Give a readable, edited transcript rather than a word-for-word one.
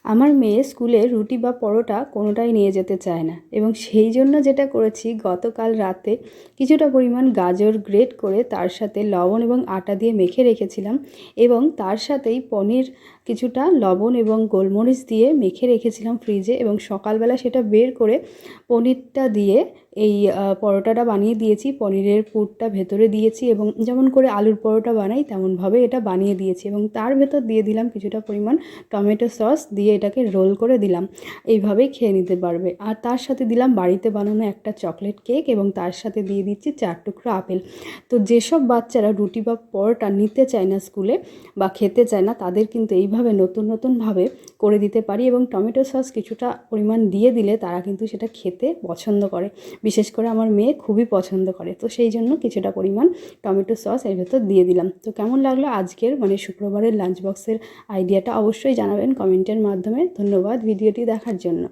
আমার মেয়ে স্কুলে রুটি বা পরোটা কোনোটাই নিয়ে যেতে চায় না, এবং সেই জন্য যেটা করেছি, গতকাল রাতে কিছুটা পরিমাণ গাজর গ্রেট করে তার সাথে লবণ এবং আটা দিয়ে মেখে রেখেছিলাম, এবং তার সাথেই পনির কিছুটা লবণ এবং গোলমরিচ দিয়ে মেখে রেখেছিলাম ফ্রিজে, এবং সকালবেলা সেটা বের করে পনিরটা দিয়ে এই পরোটাটা বানিয়ে দিয়েছি। পনিরের পুরটা ভেতরে দিয়েছি এবং যেমন করে আলুর পরোটা বানাই তেমনভাবে এটা বানিয়ে দিয়েছি, এবং তার ভেতর দিয়ে দিলাম কিছুটা পরিমাণ টমেটো সস দিয়ে এটাকে রোল করে দিলাম। এইভাবেই খেয়ে নিতে পারবে। আর তার সাথে দিলাম বাড়িতে বানানো একটা চকলেট কেক, এবং তার সাথে দিয়ে দিচ্ছি 4 টুকরো আপেল। তো যেসব বাচ্চারা রুটি বা পরোটা নিতে চায় না স্কুলে বা খেতে চায় না, তাদের কিন্তু এইভাবে নতুন নতুনভাবে করে দিতে পারি, এবং টমেটো সস কিছুটা পরিমাণ দিয়ে দিলে তারা কিন্তু সেটা খেতে পছন্দ করে। বিশেষ করে আমার মেয়ে খুবই পছন্দ করে, তো সেই জন্য কিছুটা পরিমাণ টমেটো সস এর ভেতর দিয়ে দিলাম। তো কেমন লাগলো আজকের শুক্রবারের লাঞ্চ বক্সের আইডিয়াটা অবশ্যই জানাবেন কমেন্টের মাধ্যমে। ধন্যবাদ ভিডিওটি দেখার জন্য।